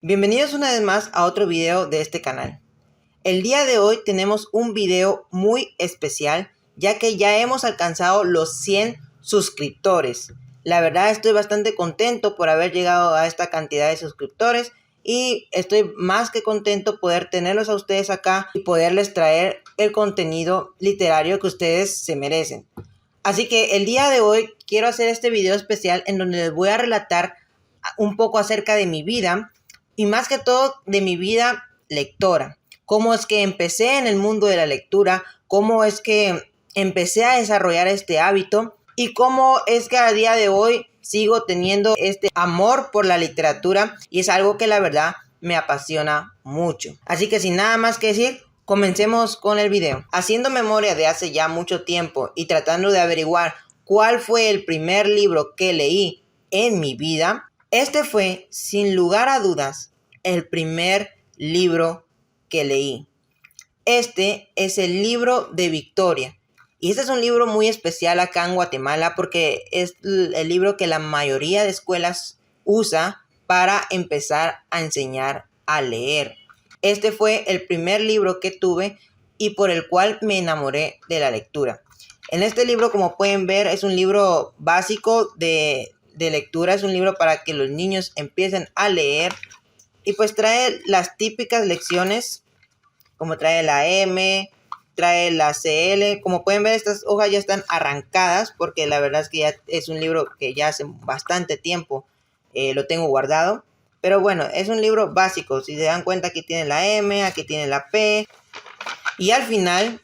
Bienvenidos una vez más a otro video de este canal. El día de hoy tenemos un video muy especial, ya que ya hemos alcanzado los 100 suscriptores. La verdad estoy bastante contento por haber llegado a esta cantidad de suscriptores y estoy más que contento poder tenerlos a ustedes acá y poderles traer el contenido literario que ustedes se merecen. Así que el día de hoy quiero hacer este video especial en donde les voy a relatar un poco acerca de mi vida y más que todo de mi vida lectora. Cómo es que empecé en el mundo de la lectura, cómo es que empecé a desarrollar este hábito y cómo es que a día de hoy sigo teniendo este amor por la literatura y es algo que la verdad me apasiona mucho. Así que sin nada más que decir, comencemos con el video. Haciendo memoria de hace ya mucho tiempo y tratando de averiguar cuál fue el primer libro que leí en mi vida, este fue, sin lugar a dudas, el primer libro que leí. Este es el libro de Victoria. Y este es un libro muy especial acá en Guatemala porque es el libro que la mayoría de escuelas usa para empezar a enseñar a leer. Este fue el primer libro que tuve y por el cual me enamoré de la lectura. En este libro, como pueden ver, es un libro básico de lectura. Es un libro para que los niños empiecen a leer. Y pues trae las típicas lecciones, como trae la M, trae la CL. Como pueden ver, estas hojas ya están arrancadas porque la verdad es que ya es un libro que ya hace bastante tiempo lo tengo guardado. Pero bueno, es un libro básico. Si se dan cuenta, aquí tiene la M, aquí tiene la P. Y al final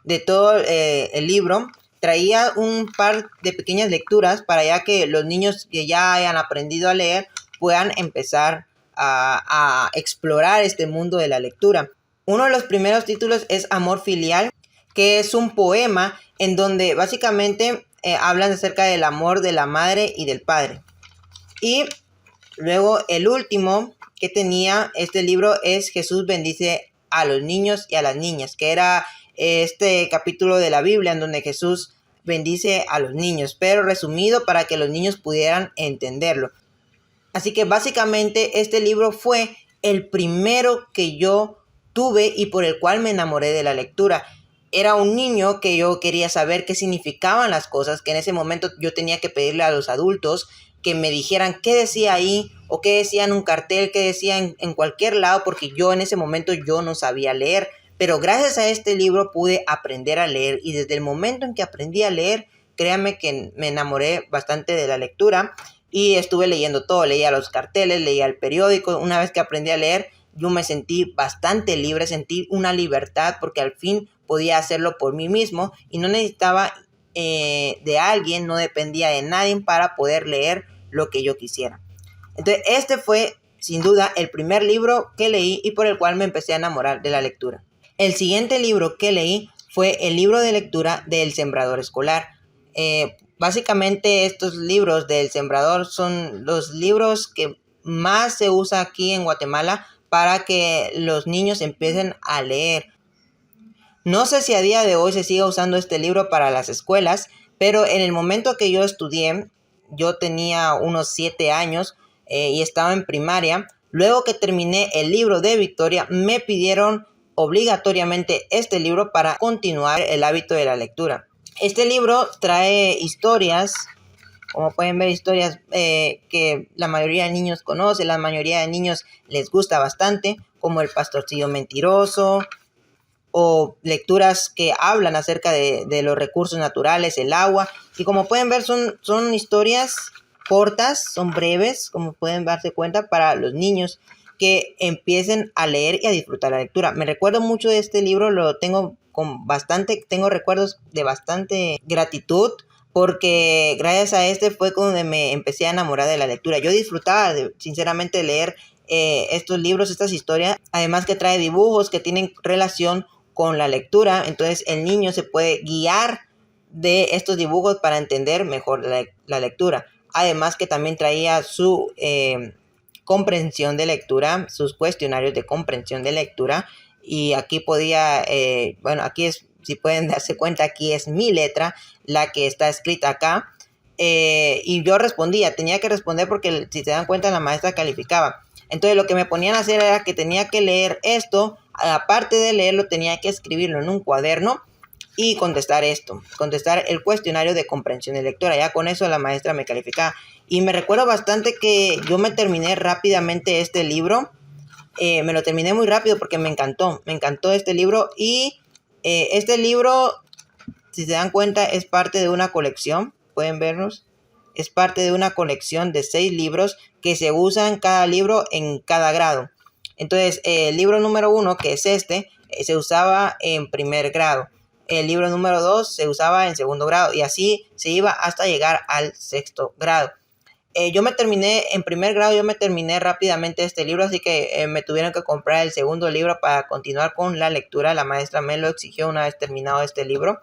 de todo el libro, traía un par de pequeñas lecturas para ya que los niños que ya hayan aprendido a leer puedan empezar a explorar este mundo de la lectura. Uno de los primeros títulos es Amor Filial, que es un poema en donde básicamente hablan acerca del amor de la madre y del padre. Y luego el último que tenía este libro es Jesús bendice a los niños y a las niñas, que era este capítulo de la Biblia en donde Jesús bendice a los niños, pero resumido para que los niños pudieran entenderlo. Así que básicamente este libro fue el primero que yo tuve y por el cual me enamoré de la lectura. Era un niño que yo quería saber qué significaban las cosas, que en ese momento yo tenía que pedirle a los adultos que me dijeran qué decía ahí o qué decía en un cartel, qué decía en cualquier lado, porque yo en ese momento yo no sabía leer. Pero gracias a este libro pude aprender a leer y desde el momento en que aprendí a leer, créanme que me enamoré bastante de la lectura y estuve leyendo todo, leía los carteles, leía el periódico. Una vez que aprendí a leer, yo me sentí bastante libre, sentí una libertad porque al fin podía hacerlo por mí mismo y no necesitaba de alguien, no dependía de nadie para poder leer lo que yo quisiera. Entonces este fue sin duda el primer libro que leí y por el cual me empecé a enamorar de la lectura. El siguiente libro que leí fue el libro de lectura del Sembrador Escolar. Básicamente estos libros del Sembrador son los libros que más se usa aquí en Guatemala para que los niños empiecen a leer. No sé si a día de hoy se sigue usando este libro para las escuelas, pero en el momento que yo estudié, yo tenía unos 7 años y estaba en primaria. Luego que terminé el libro de Victoria, me pidieron obligatoriamente este libro para continuar el hábito de la lectura. Este libro trae historias, como pueden ver, historias que la mayoría de niños conoce, la mayoría de niños les gusta bastante, como El Pastorcillo Mentiroso, o lecturas que hablan acerca de los recursos naturales, el agua. Y como pueden ver, son historias cortas, son breves, como pueden darse cuenta, para los niños que empiecen a leer y a disfrutar la lectura. Me recuerdo mucho de este libro, lo tengo tengo recuerdos de bastante gratitud, porque gracias a este fue cuando me empecé a enamorar de la lectura. Yo disfrutaba sinceramente de leer estos libros, estas historias, además que trae dibujos que tienen relación con la lectura, entonces el niño se puede guiar de estos dibujos para entender mejor la lectura. Además que también traía su comprensión de lectura, sus cuestionarios de comprensión de lectura, y aquí podía, bueno, aquí es, si pueden darse cuenta, aquí es mi letra, la que está escrita acá. y yo respondía, tenía que responder porque si se dan cuenta la maestra calificaba. Entonces lo que me ponían a hacer era que tenía que leer esto, aparte de leerlo tenía que escribirlo en un cuaderno y contestar el cuestionario de comprensión lectora. Ya con eso la maestra me calificaba. Y me recuerdo bastante que yo me terminé rápidamente este libro. Me lo terminé muy rápido porque me encantó este libro. Y este libro, si se dan cuenta, es parte de una colección. Pueden vernos. Es parte de una colección de 6 libros que se usan cada libro en cada grado. Entonces, el libro número 1, que es este, se usaba en primer grado. El libro número 2 se usaba en segundo grado y así se iba hasta llegar al sexto grado. En primer grado yo me terminé rápidamente este libro, así que me tuvieron que comprar el segundo libro para continuar con la lectura. La maestra me lo exigió una vez terminado este libro.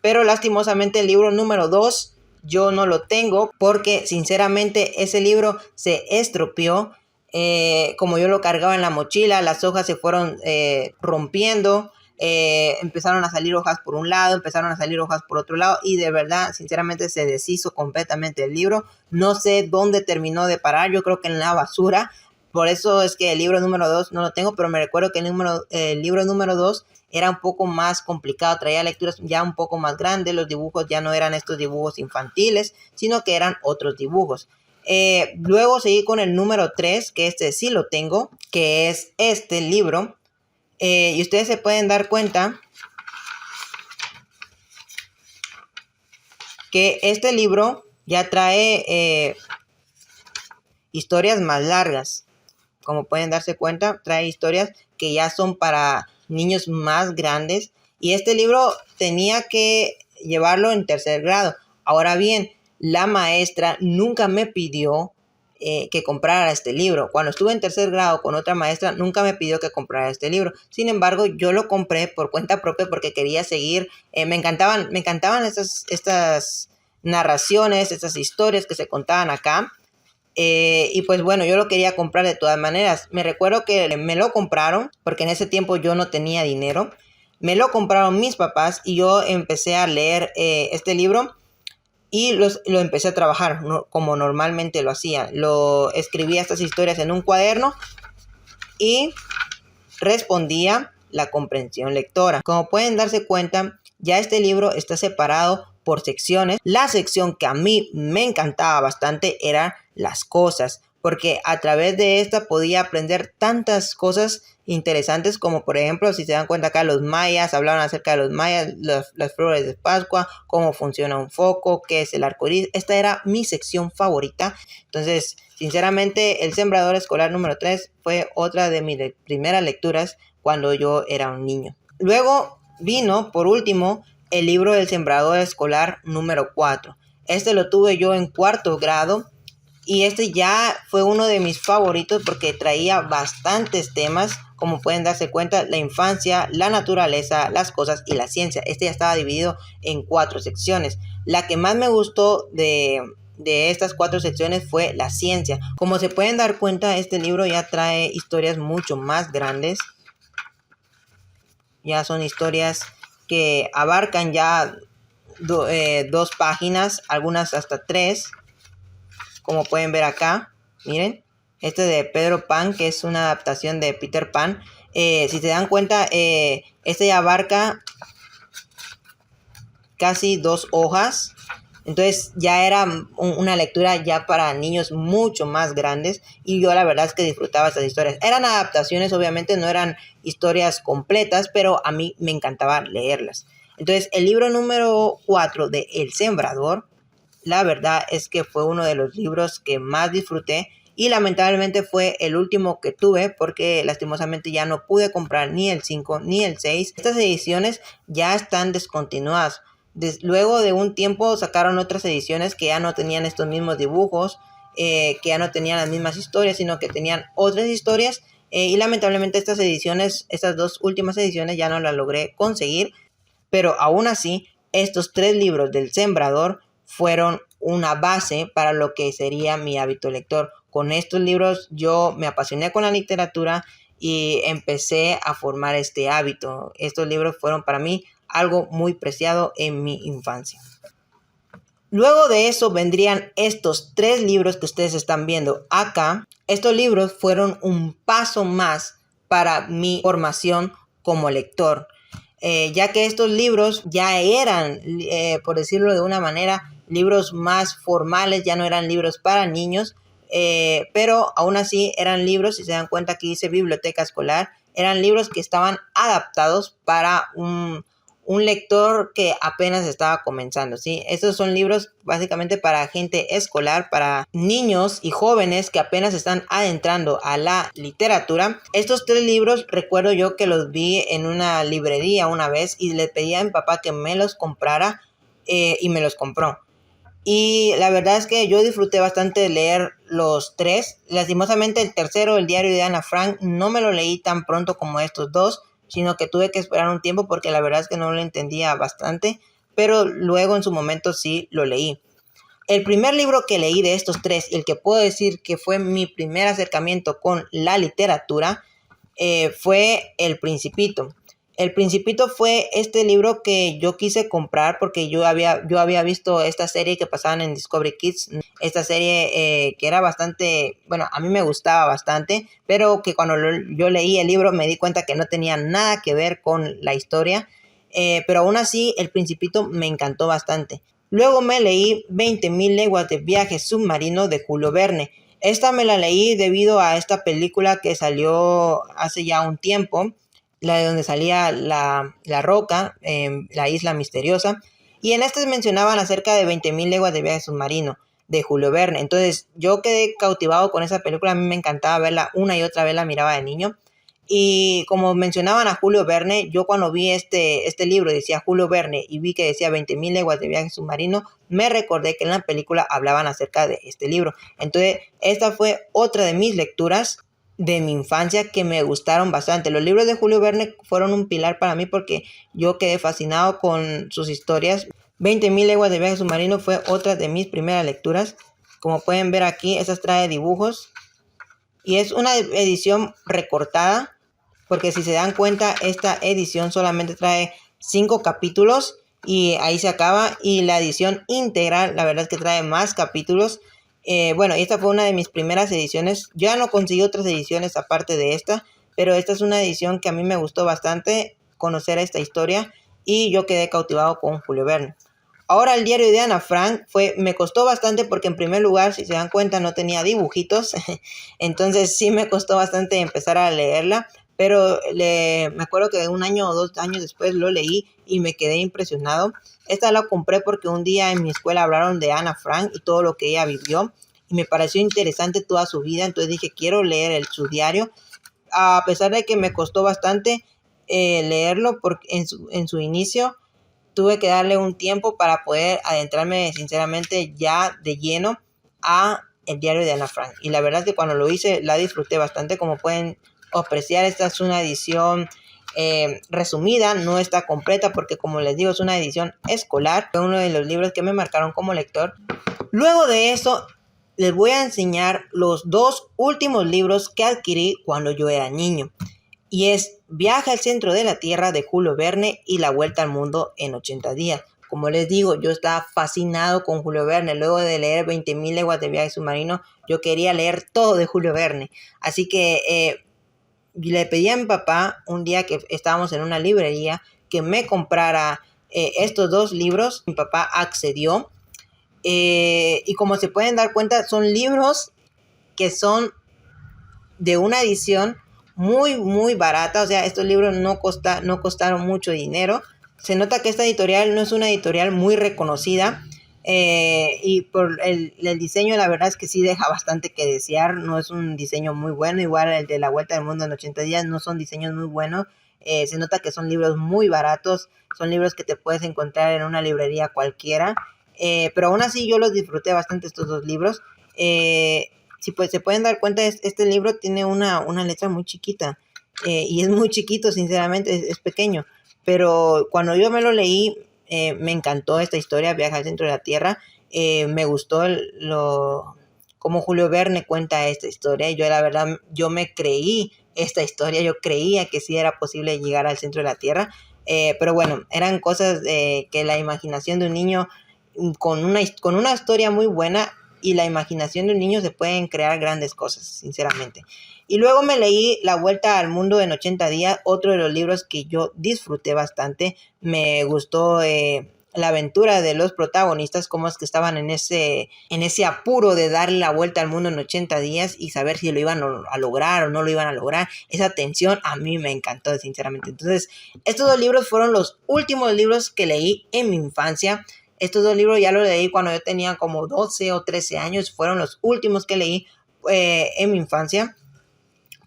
Pero lastimosamente el libro número 2 yo no lo tengo porque sinceramente ese libro se estropeó. Como yo lo cargaba en la mochila, las hojas se fueron rompiendo. Empezaron a salir hojas por un lado, empezaron a salir hojas por otro lado y de verdad, sinceramente se deshizo completamente el libro. No sé dónde terminó de parar, yo creo que en la basura. Por eso es que el libro número 2 no lo tengo, pero me recuerdo que el libro número 2 era un poco más complicado, traía lecturas ya un poco más grandes, los dibujos ya no eran estos dibujos infantiles, sino que eran otros dibujos. Luego seguí con el número 3, que este sí lo tengo, que es este libro. Y ustedes se pueden dar cuenta que este libro ya trae historias más largas. Como pueden darse cuenta, trae historias que ya son para niños más grandes. Y este libro tenía que llevarlo en tercer grado. Ahora bien, la maestra nunca me pidió que comprara este libro. Cuando estuve en tercer grado con otra maestra, nunca me pidió que comprara este libro. Sin embargo, yo lo compré por cuenta propia porque quería seguir. Me encantaban estas narraciones, estas historias que se contaban acá. Y pues bueno, yo lo quería comprar de todas maneras. Me recuerdo que me lo compraron porque en ese tiempo yo no tenía dinero. Me lo compraron mis papás y yo empecé a leer este libro y lo empecé a trabajar como normalmente lo hacía. Lo escribía estas historias en un cuaderno y respondía la comprensión lectora. Como pueden darse cuenta, ya este libro está separado por secciones. La sección que a mí me encantaba bastante era las cosas, porque a través de esta podía aprender tantas cosas interesantes como por ejemplo, si se dan cuenta acá, los mayas, hablaban acerca de los mayas, las flores de Pascua, cómo funciona un foco, qué es el arco iris. Esta era mi sección favorita. Entonces, sinceramente, El Sembrador Escolar número 3 fue otra de mis primeras lecturas cuando yo era un niño. Luego vino, por último, el libro del Sembrador Escolar número 4. Este lo tuve yo en cuarto grado y este ya fue uno de mis favoritos porque traía bastantes temas. Como pueden darse cuenta, la infancia, la naturaleza, las cosas y la ciencia. Este ya estaba dividido en 4 secciones. La que más me gustó de estas 4 secciones fue la ciencia. Como se pueden dar cuenta, este libro ya trae historias mucho más grandes. Ya son historias que abarcan ya 2 páginas, algunas hasta 3. Como pueden ver acá, miren, este de Pedro Pan, que es una adaptación de Peter Pan. Si se dan cuenta, este ya abarca casi 2 hojas. Entonces ya era una lectura ya para niños mucho más grandes y yo la verdad es que disfrutaba estas historias. Eran adaptaciones, obviamente no eran historias completas, pero a mí me encantaba leerlas. Entonces el libro número 4 de El Sembrador, la verdad es que fue uno de los libros que más disfruté y lamentablemente fue el último que tuve porque lastimosamente ya no pude comprar ni el 5 ni el 6. Estas ediciones ya están descontinuadas. Luego de un tiempo sacaron otras ediciones que ya no tenían estos mismos dibujos, que ya no tenían las mismas historias, sino que tenían otras historias. Y lamentablemente estas 2 últimas ediciones ya no las logré conseguir. Pero aún así, estos 3 libros del Sembrador fueron una base para lo que sería mi hábito lector. Con estos libros yo me apasioné con la literatura y empecé a formar este hábito. Estos libros fueron para mí algo muy preciado en mi infancia. Luego de eso vendrían estos 3 libros que ustedes están viendo acá. Estos libros fueron un paso más para mi formación como lector, ya que estos libros ya eran, por decirlo de una manera, libros más formales, ya no eran libros para niños, pero aún así eran libros, si se dan cuenta aquí dice biblioteca escolar, eran libros que estaban adaptados para un lector que apenas estaba comenzando, ¿sí? Estos son libros básicamente para gente escolar, para niños y jóvenes que apenas están adentrando a la literatura. Estos 3 libros recuerdo yo que los vi en una librería una vez y le pedí a mi papá que me los comprara y me los compró. Y la verdad es que yo disfruté bastante de leer los 3. Lastimosamente el tercero, el diario de Ana Frank, no me lo leí tan pronto como estos 2, sino que tuve que esperar un tiempo porque la verdad es que no lo entendía bastante, pero luego en su momento sí lo leí. El primer libro que leí de estos 3, y el que puedo decir que fue mi primer acercamiento con la literatura, fue El Principito. El Principito fue este libro que yo quise comprar porque yo había visto esta serie que pasaban en Discovery Kids. Esta serie que era bastante, bueno, a mí me gustaba bastante, pero que cuando yo leí el libro me di cuenta que no tenía nada que ver con la historia. Pero aún así, El Principito me encantó bastante. Luego me leí 20.000 leguas de viaje submarino de Julio Verne. Esta me la leí debido a esta película que salió hace ya un tiempo, la de donde salía la Roca, la isla misteriosa, y en estas mencionaban acerca de 20.000 leguas de viaje submarino de Julio Verne. Entonces yo quedé cautivado con esa película, a mí me encantaba verla una y otra vez, la miraba de niño. Y como mencionaban a Julio Verne, yo cuando vi este libro decía Julio Verne y vi que decía 20.000 leguas de viaje submarino, me recordé que en la película hablaban acerca de este libro. Entonces esta fue otra de mis lecturas de mi infancia que me gustaron bastante. Los libros de Julio Verne fueron un pilar para mí porque yo quedé fascinado con sus historias. 20.000 leguas de viaje submarino fue otra de mis primeras lecturas. Como pueden ver aquí, estas trae dibujos y es una edición recortada, porque si se dan cuenta, esta edición solamente trae 5 capítulos y ahí se acaba. Y la edición integral, la verdad es que trae más capítulos. Bueno, esta fue una de mis primeras ediciones. Ya no conseguí otras ediciones aparte de esta, pero esta es una edición que a mí me gustó bastante conocer esta historia y yo quedé cautivado con Julio Verne. Ahora el diario de Ana Frank me costó bastante porque en primer lugar, si se dan cuenta, no tenía dibujitos. Entonces sí me costó bastante empezar a leerla. Pero me acuerdo que 1 año o 2 años después lo leí y me quedé impresionado. Esta la compré porque un día en mi escuela hablaron de Ana Frank y todo lo que ella vivió. Y me pareció interesante toda su vida. Entonces dije, quiero leer su diario. A pesar de que me costó bastante leerlo porque en su inicio, tuve que darle un tiempo para poder adentrarme sinceramente ya de lleno a el diario de Ana Frank. Y la verdad es que cuando lo hice la disfruté bastante. Como pueden apreciar, esta es una edición resumida, no está completa porque como les digo es una edición escolar. Fue uno de los libros que me marcaron como lector. Luego de eso les voy a enseñar los 2 últimos libros que adquirí cuando yo era niño. Y es Viaje al centro de la Tierra de Julio Verne y La vuelta al mundo en 80 días. Como les digo, yo estaba fascinado con Julio Verne. Luego de leer 20.000 leguas de viaje submarino, yo quería leer todo de Julio Verne. Así que le pedí a mi papá un día que estábamos en una librería que me comprara estos 2 libros. Mi papá accedió. Y como se pueden dar cuenta, son libros que son de una edición muy, muy barata. O sea, estos libros no costaron mucho dinero. Se nota que esta editorial no es una editorial muy reconocida. Y por el diseño, la verdad es que sí deja bastante que desear. No es un diseño muy bueno. Igual el de La vuelta al mundo en 80 días no son diseños muy buenos. Se nota que son libros muy baratos. Son libros que te puedes encontrar en una librería cualquiera. Pero aún así yo los disfruté bastante, estos 2 libros. Si pues se pueden dar cuenta, este libro tiene una letra muy chiquita. Y es muy chiquito, sinceramente, es pequeño. Pero cuando yo me lo leí, me encantó esta historia, Viaje al centro de la Tierra. Me gustó cómo Julio Verne cuenta esta historia. Y yo la verdad, yo me creí esta historia. Yo creía que sí era posible llegar al centro de la Tierra. Pero bueno, eran cosas que la imaginación de un niño con una historia muy buena, y la imaginación de un niño se pueden crear grandes cosas, sinceramente. Y luego me leí La Vuelta al Mundo en 80 días, otro de los libros que yo disfruté bastante. Me gustó la aventura de los protagonistas, cómo es que estaban en ese apuro de darle la vuelta al mundo en 80 días y saber si lo iban a lograr o no lo iban a lograr. Esa tensión a mí me encantó, sinceramente. Entonces, estos dos libros fueron los últimos libros que leí en mi infancia. Estos dos libros ya los leí cuando yo tenía como 12 o 13 años. Fueron los últimos que leí en mi infancia.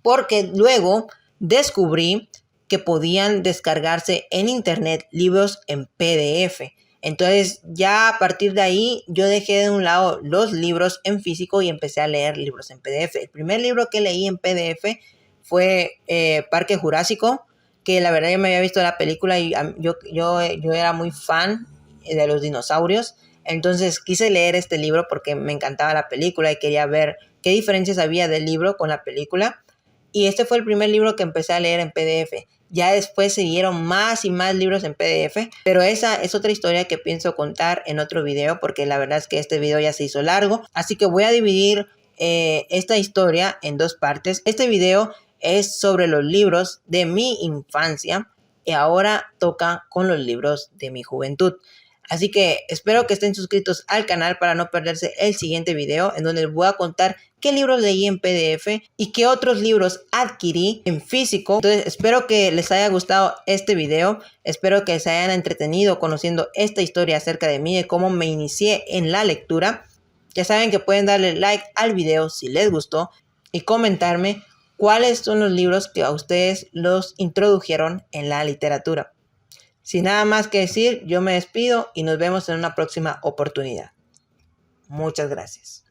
Porque luego descubrí que podían descargarse en internet libros en PDF. Entonces ya a partir de ahí yo dejé de un lado los libros en físico y empecé a leer libros en PDF. El primer libro que leí en PDF fue Parque Jurásico, que la verdad yo me había visto la película y yo era muy fan de los dinosaurios. Entonces quise leer este libro porque me encantaba la película y quería ver qué diferencias había del libro con la película. Y este fue el primer libro que empecé a leer en PDF. Ya después siguieron más y más libros en PDF, pero esa es otra historia que pienso contar en otro video, porque la verdad es que este video ya se hizo largo. Así que voy a dividir esta historia en dos partes. Este video es sobre los libros de mi infancia y ahora toca con los libros de mi juventud. Así que espero que estén suscritos al canal para no perderse el siguiente video, en donde les voy a contar qué libros leí en PDF y qué otros libros adquirí en físico. Entonces espero que les haya gustado este video, espero que se hayan entretenido conociendo esta historia acerca de mí y cómo me inicié en la lectura. Ya saben que pueden darle like al video si les gustó y comentarme cuáles son los libros que a ustedes los introdujeron en la literatura. Sin nada más que decir, yo me despido y nos vemos en una próxima oportunidad. Muchas gracias.